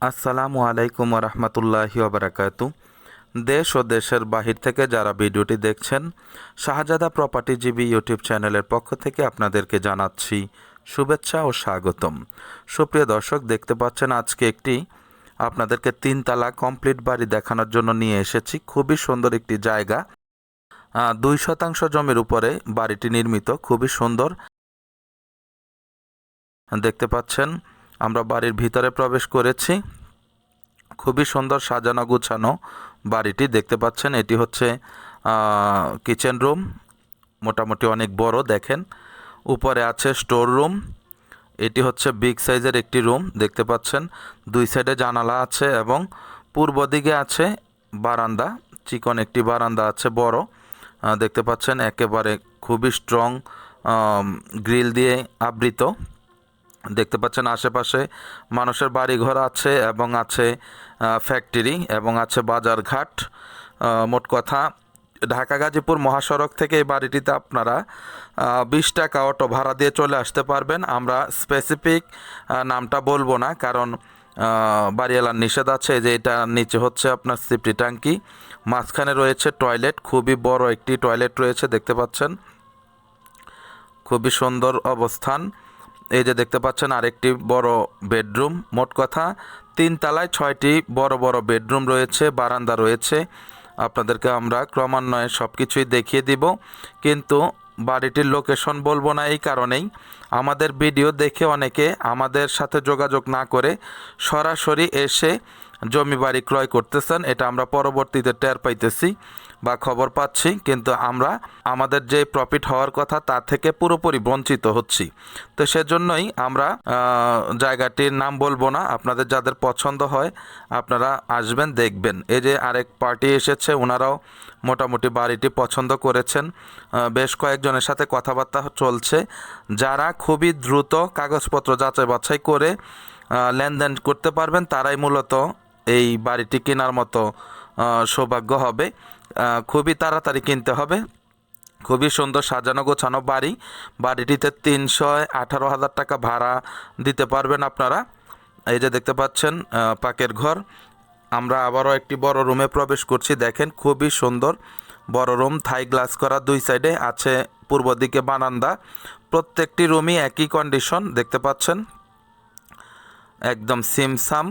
আসসালামু আলাইকুম রহমতুল্লাহি ওবরাকাতু। দেশ ও দেশের বাহির থেকে যারা ভিডিওটি দেখছেন, শাহজাদা প্রপার্টিজীবী ইউটিউব চ্যানেলের পক্ষ থেকে আপনাদেরকে জানাচ্ছি শুভেচ্ছা ও স্বাগতম। সুপ্রিয় দর্শক, দেখতে পাচ্ছেন আজকে একটি আপনাদেরকে তিনতলা কমপ্লিট বাড়ি দেখানোর জন্য নিয়ে এসেছি। খুবই সুন্দর একটি জায়গা, 2% জমির উপরে বাড়িটি নির্মিত। খুবই সুন্দর দেখতে পাচ্ছেন। আমরা বাড়ির ভিতরে প্রবেশ করেছি। খুবই সুন্দর সাজানো গুছানো বাড়িটি দেখতে পাচ্ছেন। এটি হচ্ছে কিচেন রুম, মোটামুটি অনেক বড়। দেখেন উপরে আছে স্টোর রুম। এটি হচ্ছে বিগ সাইজের একটি রুম দেখতে পাচ্ছেন। দুই সাইডে জানালা আছে এবং পূর্ব দিকে আছে বারান্দা, চিকন একটি বারান্দা আছে বড়। দেখতে পাচ্ছেন একেবারে খুবই স্ট্রং গ্রিল দিয়ে আবৃত। দেখতে পাচ্ছেন আশেপাশে মানুষের বাড়িঘর আছে এবং আছে ফ্যাক্টরি এবং আছে বাজারঘাট। মোট কথা ঢাকা গাজীপুর মহাসড়ক থেকে এই বাড়িটিতে আপনারা 20 টাকা অটো ভাড়া দিয়ে চলে আসতে পারবেন। আমরা স্পেসিফিক নামটা বলবো না, কারণ বাড়িওয়ালার নিষেধ আছে। যে এটা নিচে হচ্ছে আপনার সিফটি ট্যাঙ্কি, মাঝখানে রয়েছে টয়লেট, খুবই বড় একটি টয়লেট রয়েছে দেখতে পাচ্ছেন। খুবই সুন্দর অবস্থান। এই যে দেখতে পাচ্ছেন আরেকটি বড় বেডরুম। মোট কথা 3 তলায় 6টি বড় বড় বেডরুম রয়েছে, বারান্দা রয়েছে। আপনাদেরকে আমরা ক্রমান্বয়ে সব কিছুই দেখিয়ে দিব, কিন্তু বাড়িটির লোকেশন বলবো না এই কারণেই, আমাদের ভিডিও দেখে অনেকে আমাদের সাথে যোগাযোগ না করে সরাসরি এসে জমি বাড়ি ক্রয় করতেছেন। এটা আমরা পরবর্তীতে টের পাইতেছি বা খবর পাচ্ছি, কিন্তু আমরা আমাদের যে প্রফিট হওয়ার কথা তা থেকে পুরোপুরি বঞ্চিত হচ্ছি। তো সেজন্যই আমরা জায়গাটির নাম বলবো না। আপনাদের যাদের পছন্দ হয় আপনারা আসবেন, দেখবেন। এই যে আরেক পার্টি এসেছে, ওনারাও মোটামুটি বাড়িটি পছন্দ করেছেন। বেশ কয়েকজনের সাথে কথাবার্তা চলছে। যারা খুবই দ্রুত কাগজপত্র যাচাই বাছাই করে লেনদেন করতে পারবেন তারাই মূলত এই বাড়িটি কেনার মতো সৌভাগ্য হবে। খুবই তাড়াতাড়ি কিনতে হবে। খুবই সুন্দর সাজানো গোছানো বাড়ি। বাড়িটিতে 318,000 টাকা ভাড়া দিতে পারবেন আপনারা। এই যে দেখতে পাচ্ছেন পাকের ঘর। আমরা আবারও একটি বড় রুমে প্রবেশ করছি। দেখেন খুবই সুন্দর বড় রুম, থাই গ্লাস করা, দুই সাইডে আছে পূর্ব দিকে বারান্দা। প্রত্যেকটি রুমই একই কন্ডিশন দেখতে পাচ্ছেন, একদম সিমসাম,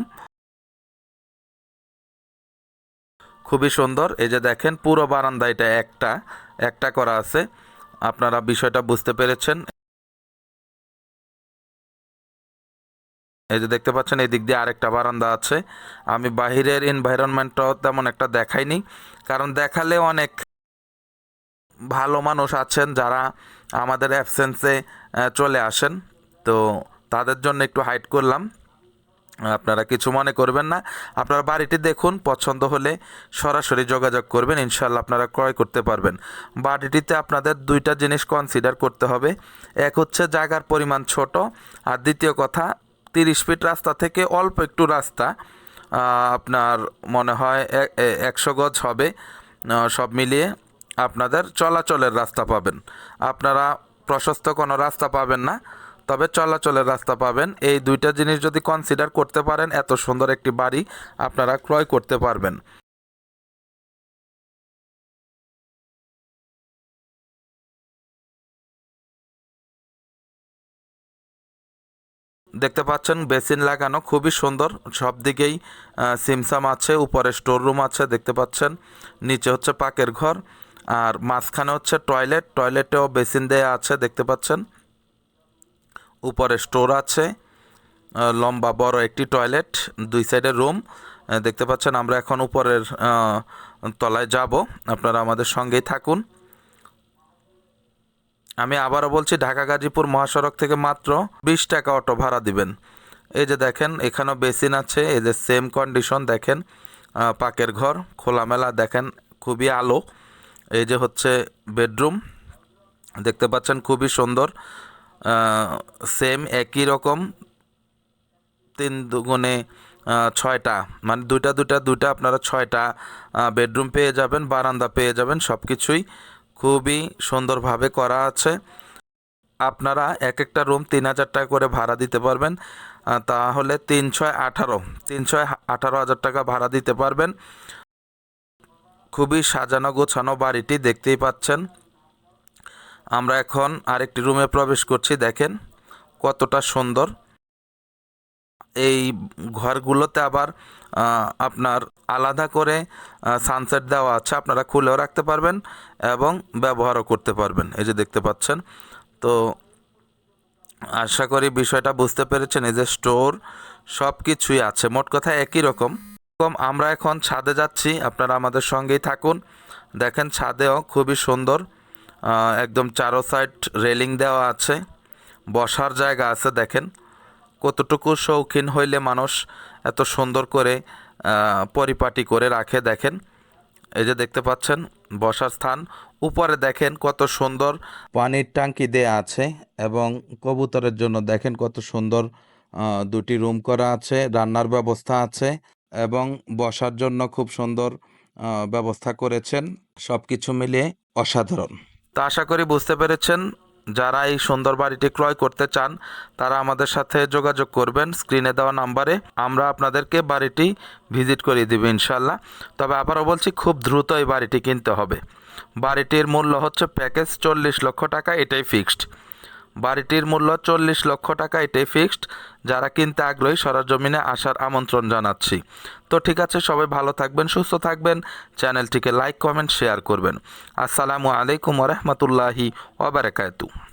খুবই সুন্দর। এই যে দেখেন পুরো বারান্দা এটা একটা একটা করা আছে। আপনারা বিষয়টা বুঝতে পেরেছেন। এই যে দেখতে পাচ্ছেন এই দিক দিয়ে আরেকটা বারান্দা আছে। আমি বাহিরের এনভায়রনমেন্টটাও তেমন একটা দেখাইনি, কারণ দেখালে অনেক ভালো মানুষ আছেন যারা আমাদের অ্যাবসেন্সে চলে আসেন, তো তাদের জন্য একটু হাইড করলাম। আপনারা কিছু মনে করবেন না। আপনারা বাড়িটি দেখুন, পছন্দ হলে সরাসরি যোগাযোগ করবেন, ইনশাল্লাহ আপনারা ক্রয় করতে পারবেন। বাড়িটিতে আপনাদের দুইটা জিনিস কনসিডার করতে হবে। এক হচ্ছে জায়গার পরিমাণ ছোট, আর দ্বিতীয় কথা 30 ফিট রাস্তা থেকে অল্প একটু রাস্তা, আপনার মনে হয় 100 গজ হবে। সব মিলিয়ে আপনাদের চলাচলের রাস্তা পাবেন। আপনারা প্রশস্ত কোনো রাস্তা পাবেন না, তবে চলাচলের রাস্তা পাবেন। এই দুইটা জিনিস যদি কনসিডার করতে পারেন, এত সুন্দর একটি বাড়ি আপনারা ক্রয় করতে পারবেন। দেখতে পাচ্ছেন বেসিন লাগানো, খুবই সুন্দর। সব দিকেই সিমসাম আছে। উপরে স্টোর রুম আছে দেখতে পাচ্ছেন, নিচে হচ্ছে পাকের ঘর, আর মাঝখানে হচ্ছে টয়লেট। টয়লেটেও বেসিন দেয়া আছে দেখতে পাচ্ছেন। উপরে স্টোর আছে, লম্বা বড় একটি টয়লেট, দুই সাইডে রুম দেখতে পাচ্ছেন। আমরা এখন উপরের তলায় যাব, আপনারা আমাদের সঙ্গেই থাকুন। আমি আবারও বলছি, ঢাকা গাজীপুর মহাসড়ক থেকে মাত্র 20 টাকা অটো ভাড়া দিবেন। এই যে দেখেন এখানেও বেসিন আছে, এই যে সেম কন্ডিশন। দেখেন পাকের ঘর খোলামেলা, দেখেন খুবই আলো। এই যে হচ্ছে বেডরুম দেখতে পাচ্ছেন, খুবই সুন্দর। সেম একই রকম, 3 দুগুণে 6টা, মানে দুইটা দুইটা দুইটা আপনারা 6টা বেডরুম পেয়ে যাবেন, বারান্দা পেয়ে যাবেন। সব কিছুই খুবই সুন্দরভাবে করা আছে। আপনারা এক একটা রুম 3,000 টাকা করে ভাড়া দিতে পারবেন। তাহলে 3/18 টাকা ভাড়া দিতে পারবেন। খুবই সাজানো গোছানো বাড়িটি দেখতেই পাচ্ছেন। আমরা এখন আরেকটি রুমে প্রবেশ করছি, দেখেন কতটা সুন্দর। এই ঘরগুলোতে আবার আপনার আলাদা করে সানসেট দেওয়া আছে, আপনারা খুলেও রাখতে পারবেন এবং ব্যবহারও করতে পারবেন। এই যে দেখতে পাচ্ছেন। তো আশা করি বিষয়টা বুঝতে পেরেছেন। এই যে স্টোর সব কিছুই আছে, মোট কথা একই রকম। আমরা এখন ছাদে যাচ্ছি, আপনারা আমাদের সঙ্গেই থাকুন। দেখেন ছাদেও খুবই সুন্দর, একদম চারো সাইড রেলিং দেওয়া আছে, বসার জায়গা আছে। দেখেন কতটুকু শৌখিন হইলে মানুষ এত সুন্দর করে পরিপাটি করে রাখে। দেখেন এই যে দেখতে পাচ্ছেন বসার স্থান। উপরে দেখেন কত সুন্দর পানির ট্যাঙ্কি দেয়া আছে এবং কবুতরের জন্য দেখেন কত সুন্দর দুটি রুম করা আছে, রান্নার ব্যবস্থা আছে এবং বসার জন্য খুব সুন্দর ব্যবস্থা করেছেন। সব কিছু মিলিয়ে অসাধারণ। তো আশা করি বুঝতে পেরেছেন। যারা এই সুন্দর বাড়িটি ক্রয় করতে চান তারা আমাদের সাথে যোগাযোগ করবেন স্ক্রিনে দেওয়া নাম্বারে। আমরা আপনাদেরকে বাড়িটি ভিজিট করিয়ে দেব ইনশাল্লাহ। তবে আবারও বলছি, খুব দ্রুত এই বাড়িটি কিনতে হবে। বাড়িটির মূল্য হচ্ছে প্যাকেজ 40 লক্ষ টাকা, এটাই ফিক্সড। বাড়িটির মূল্য 40 লক্ষ টাকা, এটাই ফিক্সড। যারা কিনতে আগ্রহী সরজমিনে আসার আমন্ত্রণ জানাচ্ছি। তো ঠিক আছে, সবাই ভালো থাকবেন, সুস্থ থাকবেন। চ্যানেলটিকে লাইক, কমেন্ট, শেয়ার করবেন। আসসালামু আলাইকুম ওয়া রাহমাতুল্লাহি ওয়া বারাকাতুহু।